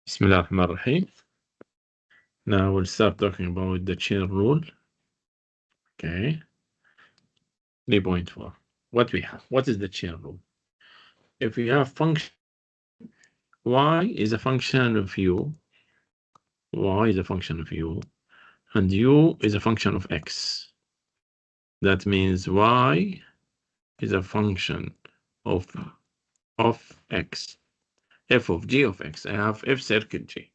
Bismillah ar-Rahman ar-Rahim. Now we'll start talking about the chain rule. Okay. 3.4. What we have? What is the chain rule? If we have function y is a function of u, y is a function of u, and u is a function of x. That means y is a function of x. F of g of x. I have f circle g.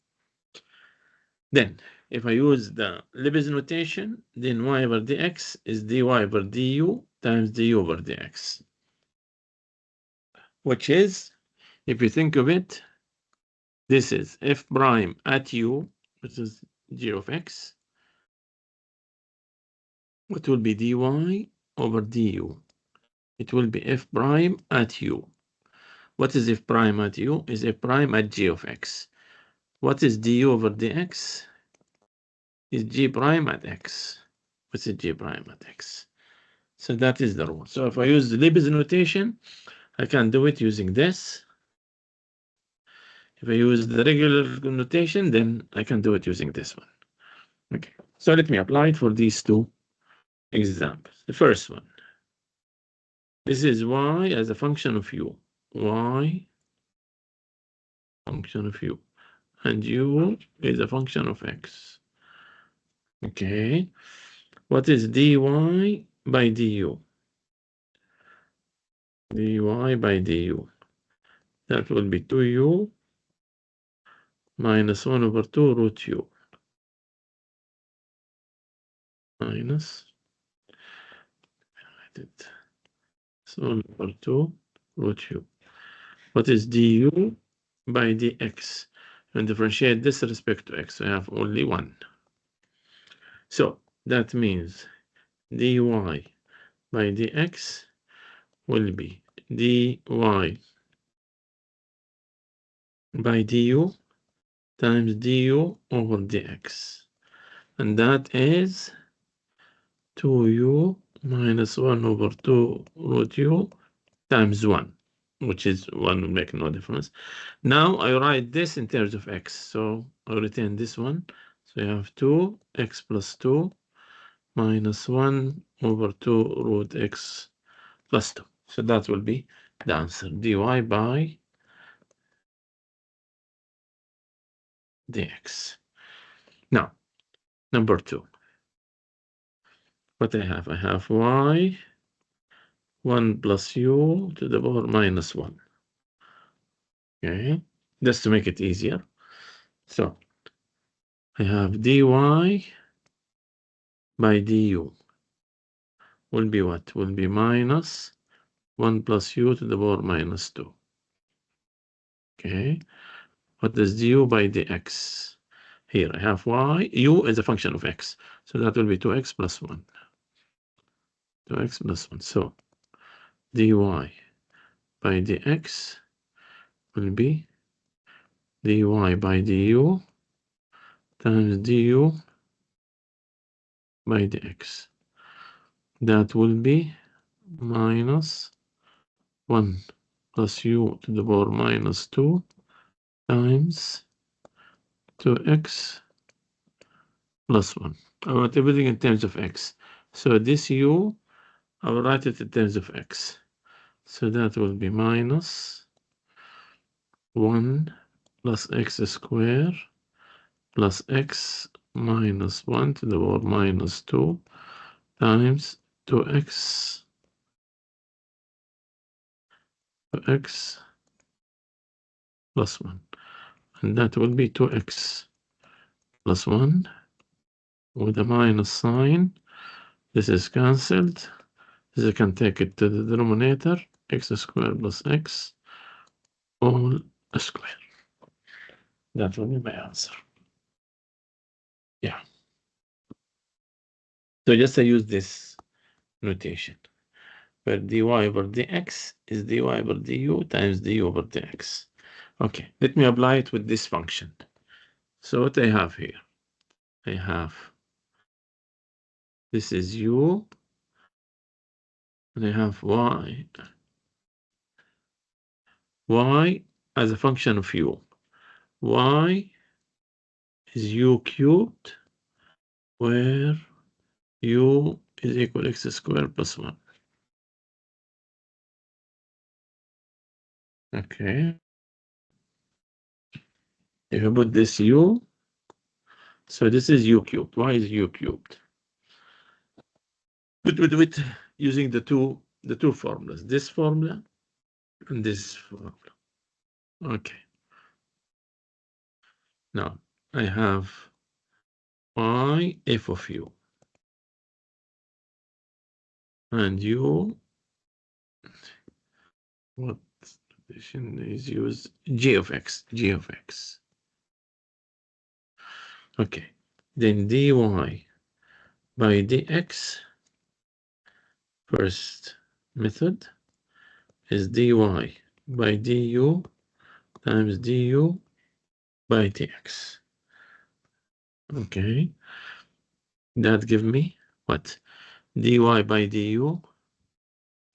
Then, if I use the Lebesgue notation, then y over dx is dy over du times du over dx. Which is, if you think of it, this is f prime at u, which is g of x. What will be dy over du? It will be f prime at u. What is f prime at u? Is f prime at g of x. What is du over dx? Is g prime at x. What's a g prime at x? So that is the rule. So if I use the Lebesgue notation, I can do it using this. If I use the regular notation, then I can do it using this one. Okay, so let me apply it for these two examples. The first one. This is y as a function of u. Y function of u. And u is a function of x. Okay. What is dy by du? Dy by du. That will be 2u minus 1 over 2 root u. Minus 1 over 2 root u. What is du by dx? And differentiate this respect to x. I have only 1. So that means dy by dx will be dy by du times du over dx. And that is 2u minus 1 over 2 root u times 1, which is 1 will make no difference. Now I write this in terms of x. So I retain this one. So you have 2x plus 2 minus 1 over 2 root x plus 2. So that will be the answer. Dy by dx. Now, number 2. What I have? I have y 1 plus u to the power minus 1. Okay, just to make it easier. So I have dy by du will be what? Will be minus 1 plus u to the power minus 2. Okay, what is du by dx? Here I have y, u is a function of x. So that will be 2x plus 1. 2x plus 1. So dy by dx will be dy by du times du by dx. That will be minus 1 plus u to the power minus 2 times 2x plus 1. I want everything in terms of x. So this u, I will write it in terms of x. So that will be minus 1 plus x squared plus x minus 1 to the power minus 2 times 2x plus 1. And that will be 2x plus 1 with a minus sign. This is cancelled. This I can take it to the denominator. X squared plus x all square. That will be my answer. Yeah. So just I use this notation where dy over dx is dy over du times du over dx. Okay, let me apply it with this function. So what I have here, I have this is u, and I have y as a function of u. y is u cubed, where u is equal x squared plus 1. Okay. If you put this u, so this is u cubed. Y is u cubed. With using the two formulas, this formula and this formula. Okay. Now I have y f of u, and u, what addition is used? G of x. Okay. Then dy by dx, first method, is dy by du times du by dx. Okay. That give me what? Dy by du,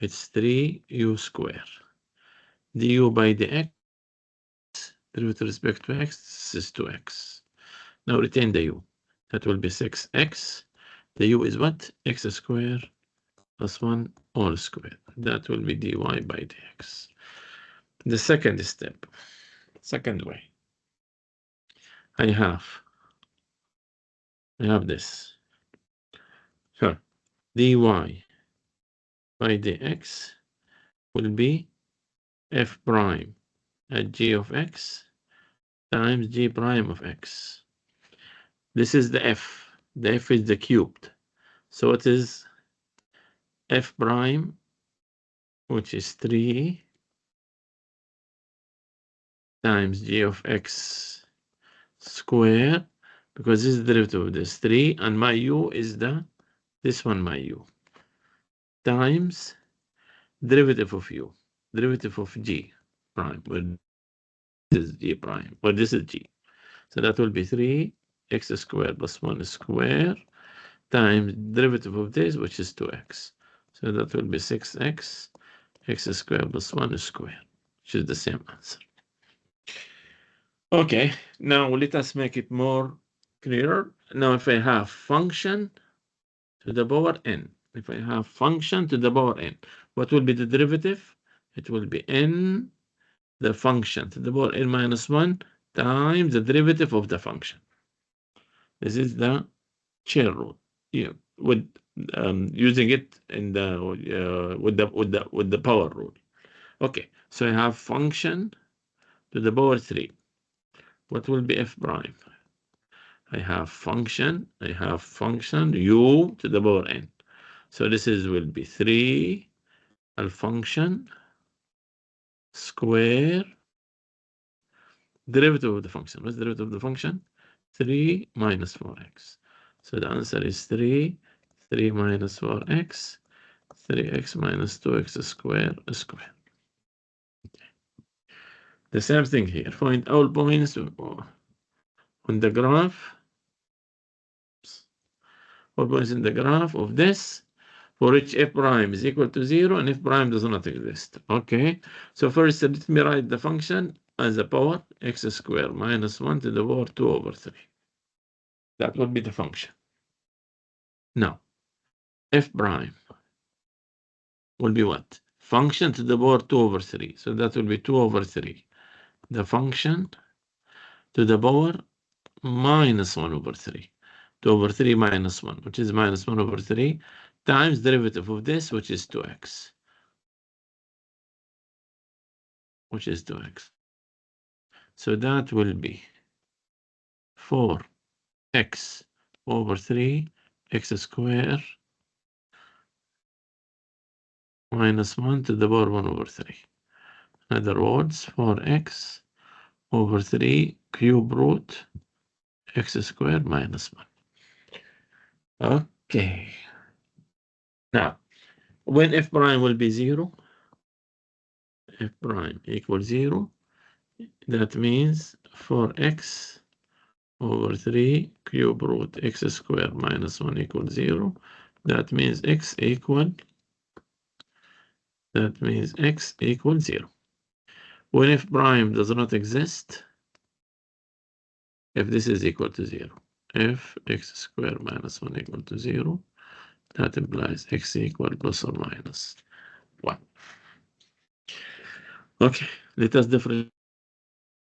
it's 3u squared. Du by dx, with respect to x, this is 2x. Now retain the u. That will be 6x. The u is what? X squared plus 1 all squared. That will be dy by dx. The second step, second way, I have this. Sure. Dy by dx will be f prime at g of x times g prime of x. This is the f. The f is the cubed. So it is f prime, which is 3 times g of x squared, because this is the derivative of this 3, and my u is this one, my u, times derivative of u, derivative of g prime, where this is g prime, where this is g. So that will be 3x squared plus 1 squared times derivative of this, which is 2x. So that will be 6x, x squared plus 1 squared, which is the same answer. Okay, now let us make it more clearer. Now, if I have function to the power n, if I have function to the power n, what will be the derivative? It will be n, the function to the power n minus 1 times the derivative of the function. This is the chain rule. Yeah, with using it in the with the power rule. Okay, so I have function to the power 3. What will be f prime? I have function u to the power n. So this will be 3 al function square derivative of the function. What's the derivative of the function? 3 minus 4x. So the answer is 3 minus 4x, 3x minus 2x squared. The same thing here. Find all points on the graph. All points in the graph of this, for which f prime is equal to 0 and f prime does not exist. Okay, so first let me write the function as a power x squared minus 1 to the power 2 over 3. That would be the function. Now, f prime will be what? Function to the power 2 over 3. So that will be 2 over 3. The function to the power minus 1 over 3. 2 over 3 minus 1, which is minus 1 over 3, times derivative of this, which is 2x. Which is 2x. So that will be 4x over 3 x squared minus 1 to the power 1 over 3. In other words, 4x over 3 cube root x squared minus 1. Okay. Now, when f prime will be 0, f prime equals 0, that means 4x over 3 cube root x squared minus 1 equals 0. That means x equals 0. When f prime does not exist, if this is equal to 0. If x squared minus 1 equal to 0, that implies x equal plus or minus 1. Okay, let us differentiate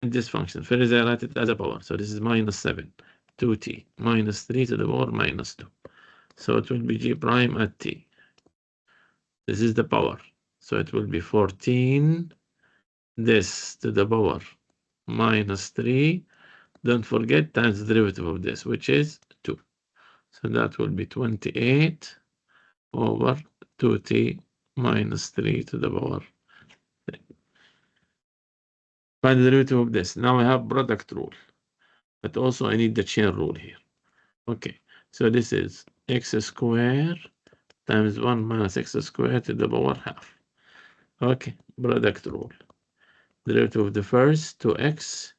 this function. First, I write it as a power. So this is minus 7, 2t, minus 3 to the power minus 2. So it will be g prime at t. This is the power. So it will be 14 this to the power minus 3. Don't forget times the derivative of this, which is 2. So that will be 28 over 2t minus 3 to the power 3. Find the derivative of this. Now I have product rule. But also I need the chain rule here. Okay, so this is x squared times 1 minus x squared to the power half. Okay, product rule. Derivative of the first, 2x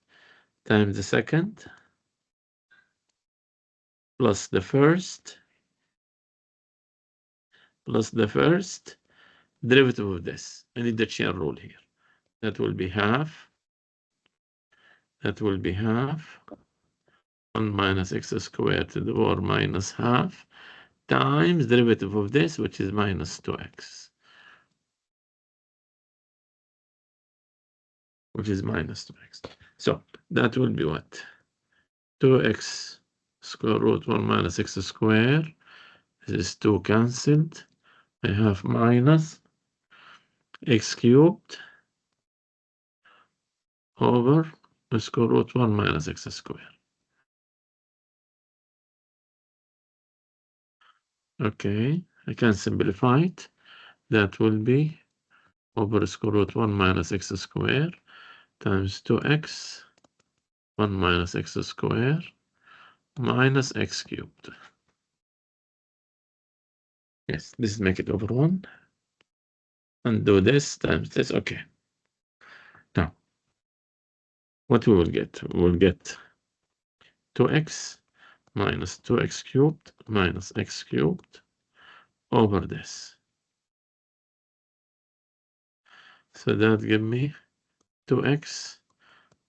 times the second, plus the first, derivative of this. I need the chain rule here. That will be half. 1 minus x squared to the power minus half times derivative of this, which is minus 2x. Which is minus 2x. So that will be what? 2x square root 1 minus x squared. This is 2 cancelled. I have minus x cubed over square root 1 minus x squared. Okay, I can simplify it. That will be over square root 1 minus x squared times 2x 1 minus x squared minus x cubed. Yes, this is make it over 1. And do this times this. Okay. Now, what we will get? We will get 2x minus 2x cubed minus x cubed over this. So that give me 2x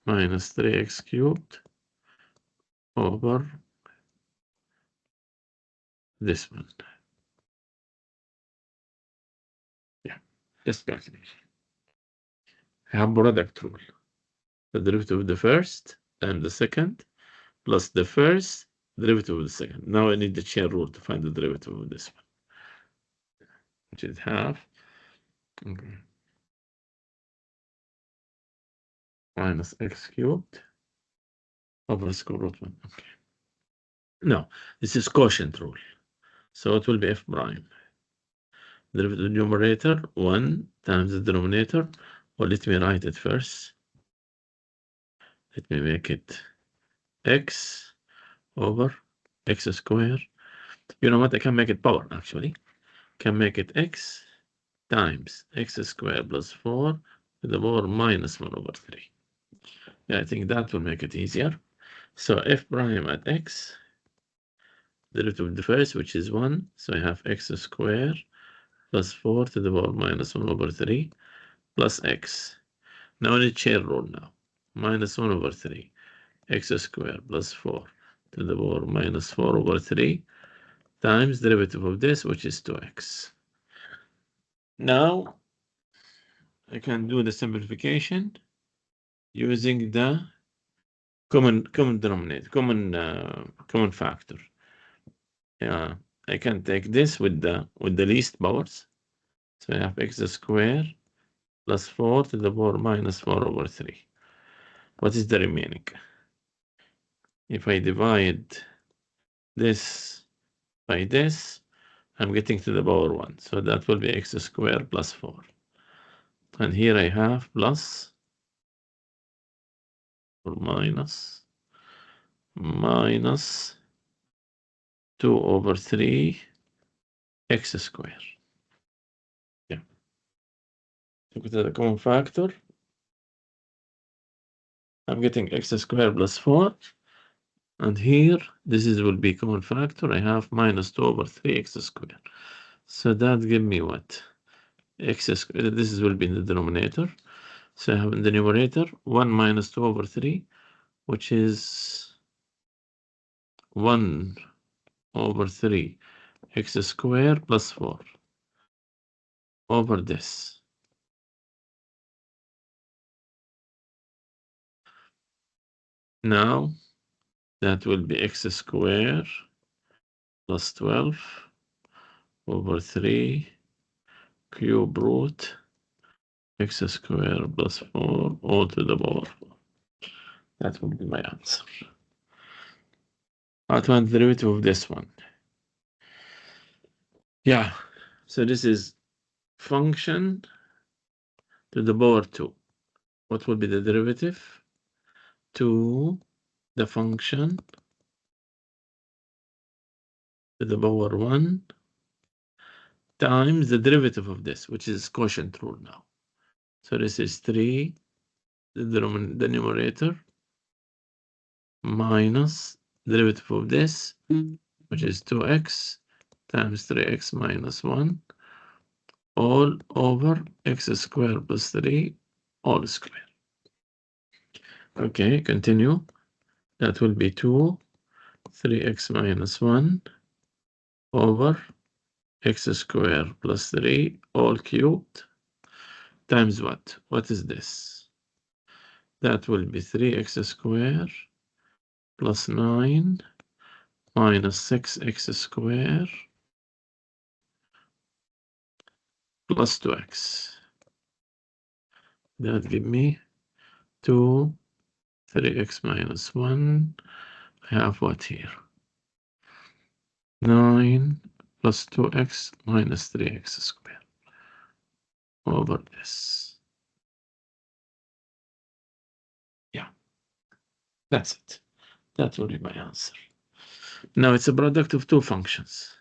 minus 3x cubed over this one. Yeah, just calculation. I have product rule. The derivative of the first and the second plus the first derivative of the second. Now I need the chain rule to find the derivative of this one, which is half. Okay. Minus x cubed over square root 1. Okay. No, this is quotient rule. So it will be f prime. Derivative of the numerator, 1 times the denominator. Or let me write it first. Let me make it x over x squared. You know what? I can make it power, actually. Can make it x times x squared plus 4 to the power minus 1 over 3. Yeah, I think that will make it easier. So f prime at x, derivative of the first, which is 1. So I have x squared plus 4 to the power minus 1 over 3 plus x. Now I need chain rule now. Minus 1 over 3. X squared plus 4 to the power minus 4 over 3 times derivative of this, which is 2x. Now I can do the simplification using the common denominator, common factor. I can take this with the least powers. So I have x squared plus 4 to the power minus 4 over 3. What is the remaining? If I divide this by this, I'm getting to the power 1. So that will be x squared plus 4. And here I have plus or minus 2 over 3 x squared. Yeah. Look at the common factor. I'm getting x squared plus 4. And here, this will be common factor. I have minus 2 over 3 x squared. So that give me what? X squared. This will be in the denominator. So I have in the numerator 1 minus 2 over 3, which is 1 over 3 x squared plus 4 over this. Now that will be x squared plus 12 over 3 cube root x squared plus 4 all to the power 4. That will be my answer. I want the derivative of this one. Yeah, so this is function to the power 2. What will be the derivative? To the function to the power 1 times the derivative of this, which is quotient rule now. So this is 3, the numerator, minus derivative of this, which is 2x times 3x minus 1, all over x squared plus 3, all square. Okay, continue. That will be 2, 3x minus 1 over x squared plus 3, all cubed, times what? What is this? That will be 3x squared plus 9 minus 6x squared plus 2x. That give me 2, 3x minus 1. I have what here? 9 plus 2x minus 3x squared over this. Yeah, that's it. That will be my answer. Now it's a product of two functions.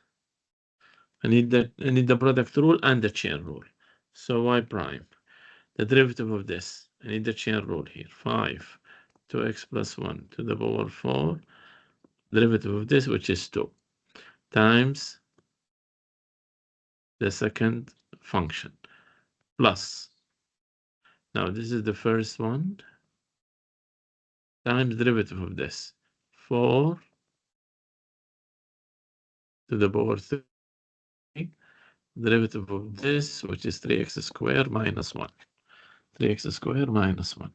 I need the product rule and the chain rule. So y prime, the derivative of this, I need the chain rule here. 5, 2x plus 1 to the power 4, derivative of this, which is 2, times the second function, plus. Now this is the first one, times derivative of this, 4 to the power 3, derivative of this, which is 3x squared minus 1. 3x squared minus 1.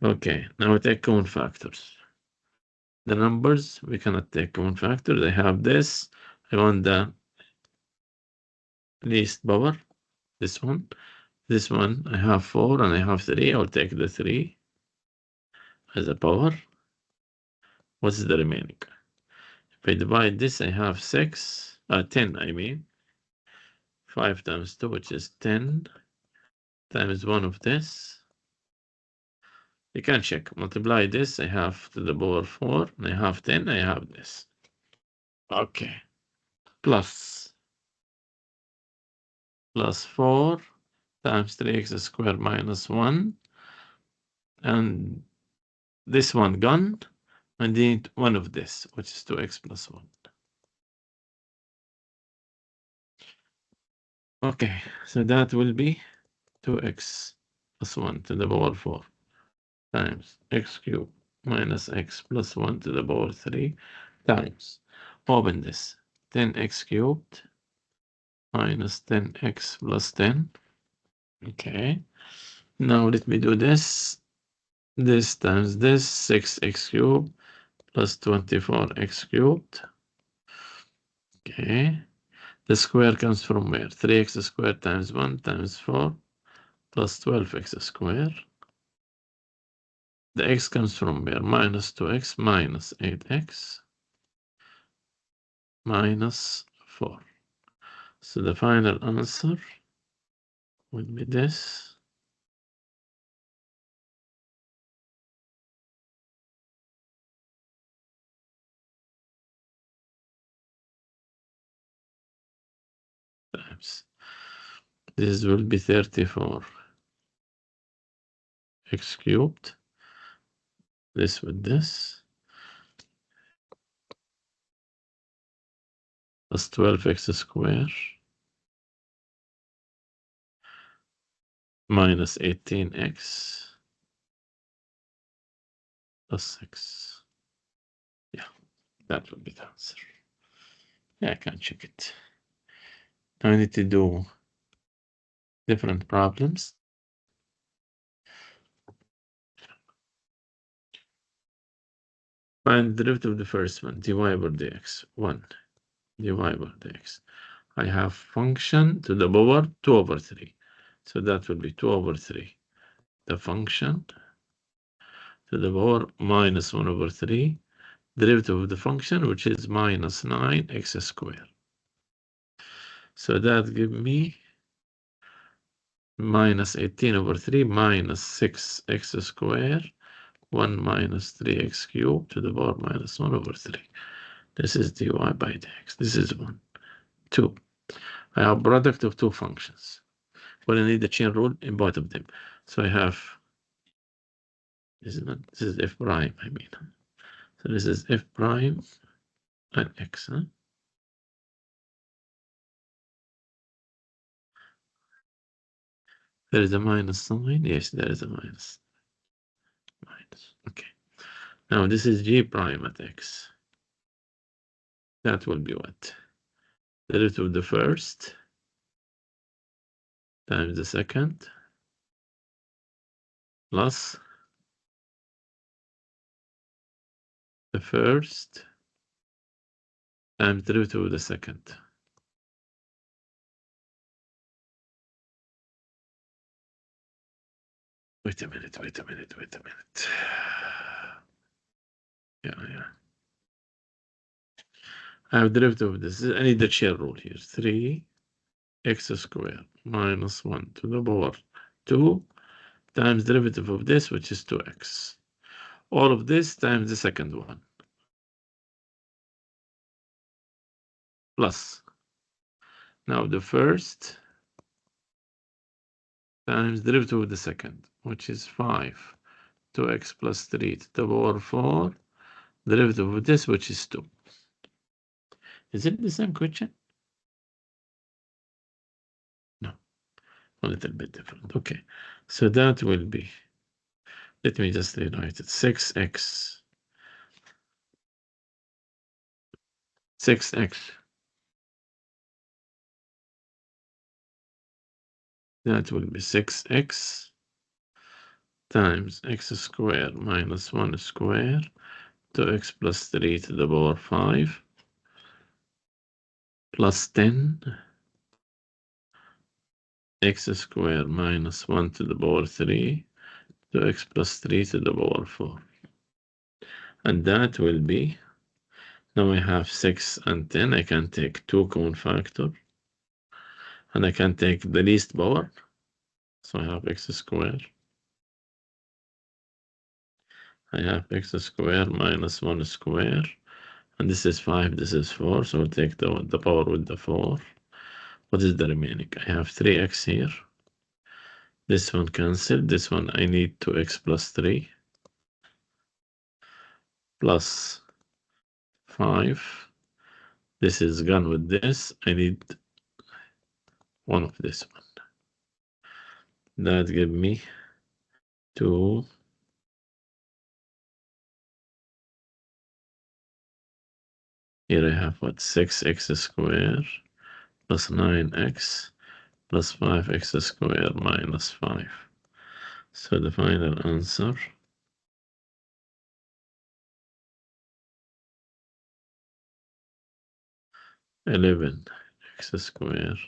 Okay, now we take common factors. The numbers, we cannot take common factors. I have this. I want the least power. This one. This one, I have 4 and I have 3. I'll take the 3 as a power. What is the remaining? If I divide this, I have 10, I mean. 5 times 2, which is 10, times 1 of this. You can check. Multiply this, I have to the power 4, and I have 10, I have this. Okay. Plus 4 times 3x squared minus 1. And this one gone. And then one of this, which is 2x plus 1. Okay, so that will be 2x plus 1 to the power 4 times x cubed minus x plus 1 to the power 3 times, open this, 10x cubed minus 10x plus 10. Okay, now let me do this. This times this, 6x cubed plus 24x cubed. Okay, the square comes from where? 3x squared times 1 times 4 plus 12x squared. The x comes from where? Minus 2x minus 8x minus 4. So the final answer would be this. Times. This will be 34 x cubed. This with this. Plus 12x squared. Minus 18x. Plus 6. Yeah. That will be the answer. Yeah, I can check it. I need to do different problems. Find the derivative of the first one, dy over dx. 1 dy over dx. I have function to the power 2 over 3. So that will be 2 over 3. The function to the power minus 1 over 3. Derivative of the function, which is minus 9x squared. So that gives me minus 18 over 3 minus 6x squared. 1 minus 3x cubed to the power minus 1 over 3. This is dy by dx. This is 1. 2. I have product of two functions. Well, I need the chain rule in both of them. So I have, this is f prime, I mean. So this is f prime and x. Huh? There is a minus sign. Yes, there is a minus. Okay. Now this is g prime at x. That will be what? Derivative of the first times the second plus the first times derivative of the second. Wait a minute. Yeah. I have derivative of this. I need the chain rule here. 3x squared minus 1 to the power 2 times derivative of this, which is 2x. All of this times the second one. Plus. Now the first times derivative of the second, which is 5. 2x plus 3 to the power 4. Derivative of this, which is 2. Is it the same question? No. A little bit different. Okay. So that will be, let me just rewrite it. 6x. 6x. That will be 6x times x squared minus 1 squared 2x plus 3 to the power 5 plus 10 x squared minus 1 to the power 3 2x plus 3 to the power 4. And that will be, now I have 6 and 10. I can take 2 common factor. And I can take the least power. So I have x squared. I have x squared minus 1 squared. And this is 5, this is 4. So I'll take the power with the 4. What is the remaining? I have 3x here. This one cancelled. This one I need 2x plus 3 plus 5. This is gone with this. I need one of this one. That give me 2. Here I have what? 6x squared plus 9x plus 5x squared minus 5. So the final answer is 11x squared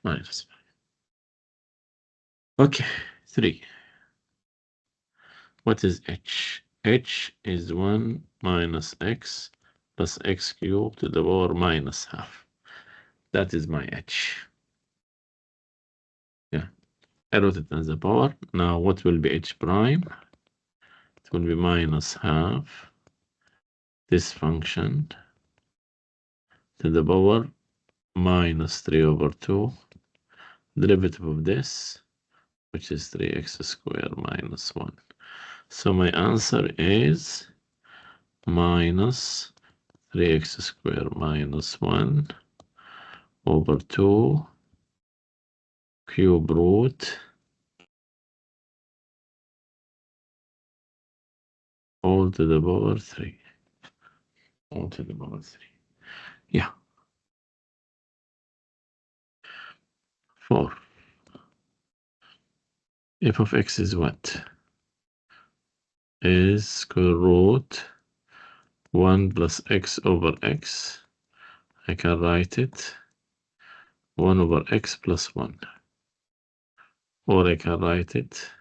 minus 5. Okay, 3. What is h? H is 1 minus x plus x cubed to the power minus half. That is my h. Yeah, I wrote it as a power. Now what will be h prime? It will be minus half this function to the power minus 3 over 2. Derivative of this, which is 3x squared minus 1. So my answer is minus 3x squared minus 1 over 2 cube root all to the power 3. O to the power 3. Yeah. 4. F of x is what? Is square root 1 plus x over x. I can write it 1 over x plus 1. Or I can write it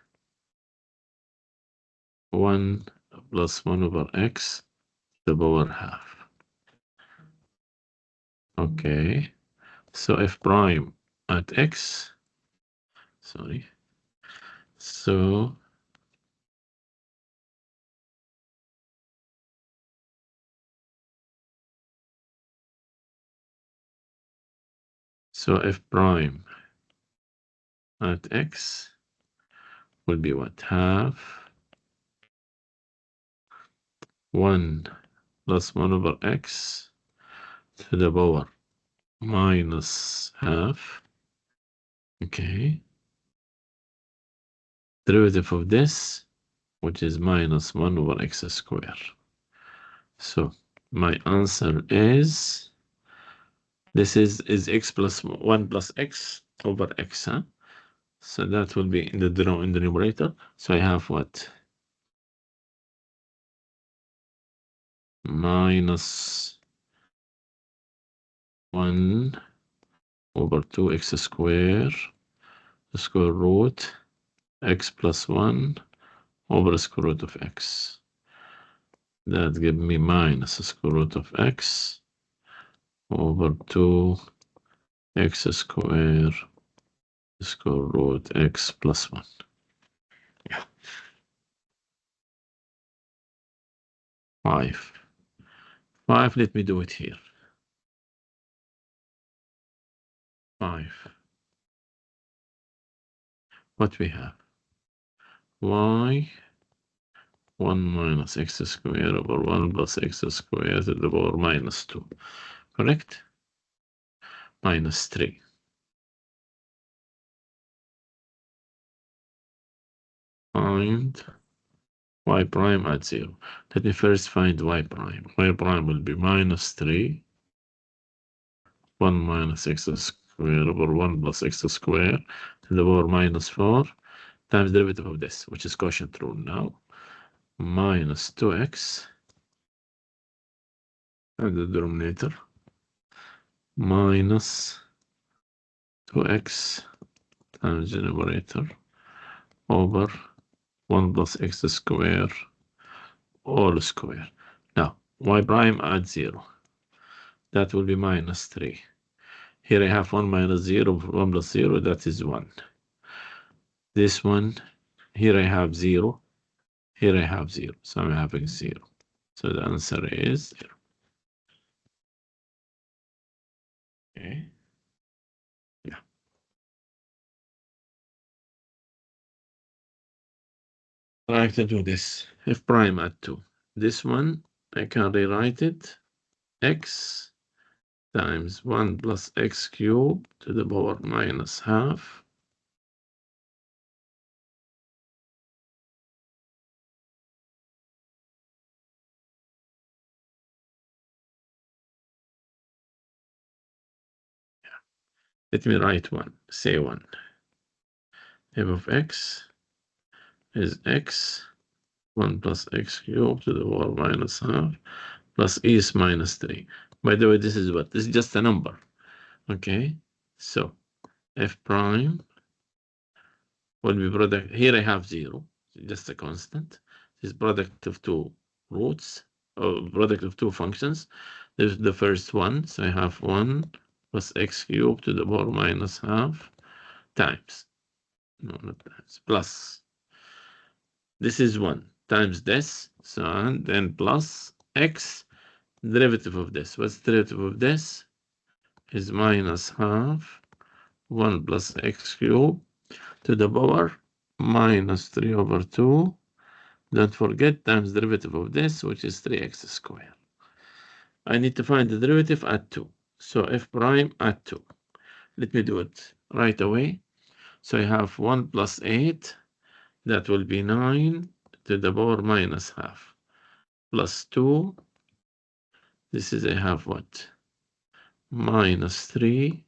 1 plus 1 over x to the power half. Okay. So f prime at x, sorry. So f prime at x will be what? Half 1 plus 1 over x to the power minus half. Okay. Derivative of this, which is minus 1 over x squared. So my answer is, this is x plus 1 plus x over x, huh? So that will be in the numerator. So I have what? Minus 1 over 2x squared, the square root, x plus 1 over the square root of x. That gives me minus the square root of x over 2x squared, square root x plus 1. Yeah. 5. 5, let me do it here. 5. What we have? Y 1 minus x squared over 1 plus x squared to the power minus 2. Correct? Minus 3. Find y prime at 0. Let me first find y prime. Y prime will be minus 3. 1 minus x squared over 1 plus x squared to the power minus 4 times derivative of this, which is quotient rule now. Minus 2x and the denominator minus 2x times the numerator over 1 plus x squared all square. Now, y prime at 0. That will be minus 3. Here I have 1 minus 0, 1 plus 0, that is 1. This one, here I have 0. Here I have 0. So I'm having 0. So the answer is 0. Okay. Yeah. I can do this. F prime at 2. This one, I can rewrite it. X times 1 plus x cubed to the power minus half. Let me write 1. Say 1. F of x is x 1 plus x cubed to the power minus half plus e is minus 3. By the way, this is what? This is just a number. Okay, so f prime will be product. Here I have 0, just a constant. This is product of two roots, or product of two functions. This is the first one, so I have 1 plus x cubed to the power minus half times. No, not times, plus. This is 1 times this, so and then plus x, derivative of this. What's the derivative of this? Is minus half 1 plus x cubed to the power minus 3 over 2. Don't forget times derivative of this, which is 3x squared. I need to find the derivative at 2. So f prime at 2. Let me do it right away. So I have 1 plus 8. That will be 9 to the power minus half. Plus 2 This is I have what? Minus 3.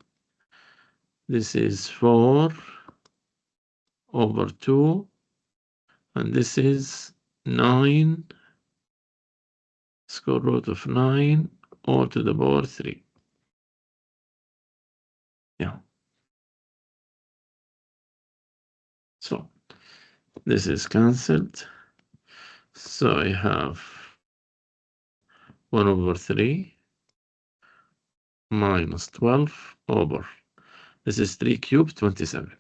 This is 4 over 2. And this is 9 square root of 9 all to the power 3. Yeah. So this is cancelled. So I have 1 over 3 minus 12 over. This is 3 cubed, 27.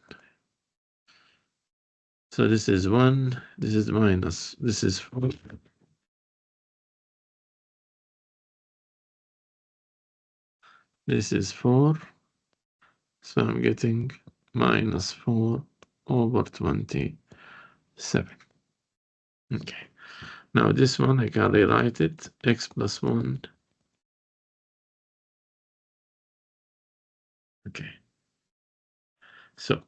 So this is 1, this is minus, this is 4. This is 4. So I'm getting minus 4 over 27. Okay. Now this one, I can rewrite it. X plus 1. Okay. So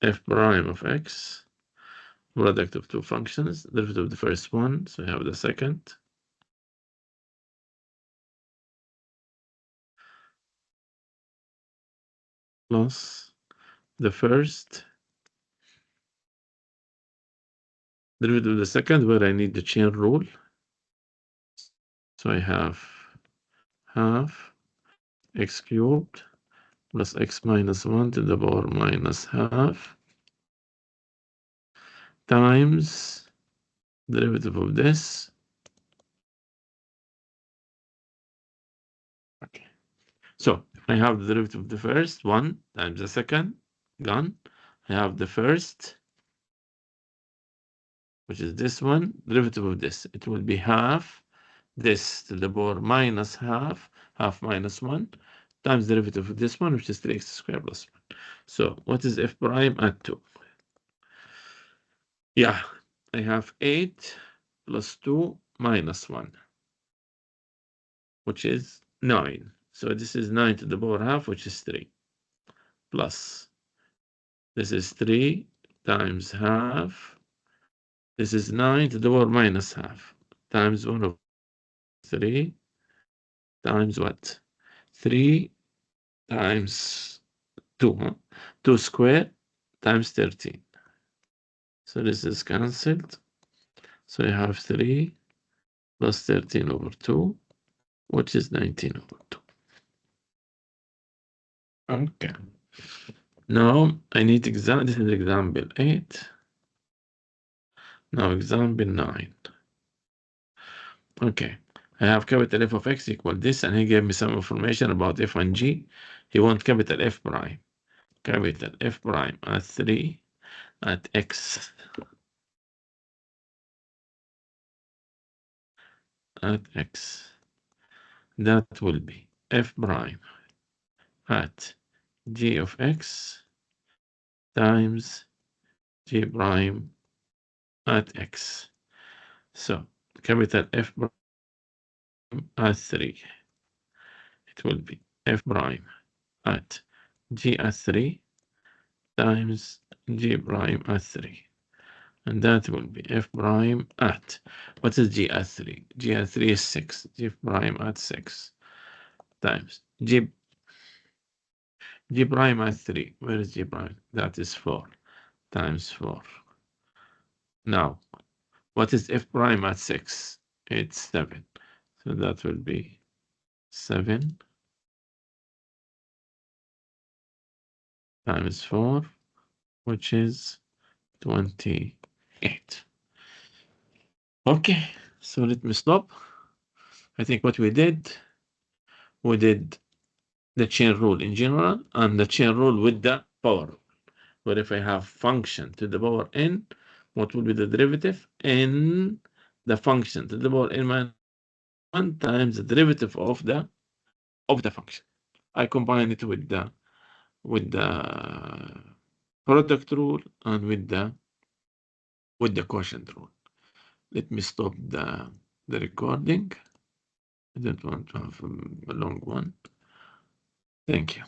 f prime of x, product of two functions, derivative of the first one, so I have the second. Plus the first. Derivative of the second, where I need the chain rule. So I have half x cubed plus x minus 1 to the power minus half times derivative of this. Okay. So I have the derivative of the first, 1 times the second, gone. I have the first, which is this one, derivative of this. It will be half this to the power minus half, half minus 1, times derivative of this one, which is 3x squared plus 1. So what is f prime at 2? Yeah, I have 8 plus 2 minus 1, which is 9. So this is 9 to the power half, which is 3. Plus, this is 3 times half. This is 9 to the power minus half times 1 over 3 times what? 3 times 2, huh? 2 squared times 13. So this is cancelled. So I have 3 plus 13 over 2, which is 19 over 2. Okay. Now I need this is example 8. Now example 9. Okay. I have capital F of x equal this, and he gave me some information about f and g. He wants capital F prime. Capital F prime at 3 at x. At x. That will be f prime at g of x times g prime at x. So capital F prime at 3. It will be f prime at g at 3 times g prime at 3. And that will be f prime at, what is g at 3? G at 3 is 6. G prime at 6 times g prime at 3. Where is g prime? That is 4 times 4. Now, what is f prime at 6? It's 7. So that will be 7 times 4, which is 28. Okay, so let me stop. I think what we did the chain rule in general and the chain rule with the power rule. Where if I have function to the power n, what will be the derivative? N, the function to the power n minus 1 times the derivative of the function. I combine it with the product rule and with the quotient rule. Let me stop the recording. I don't want to have a long one. Thank you.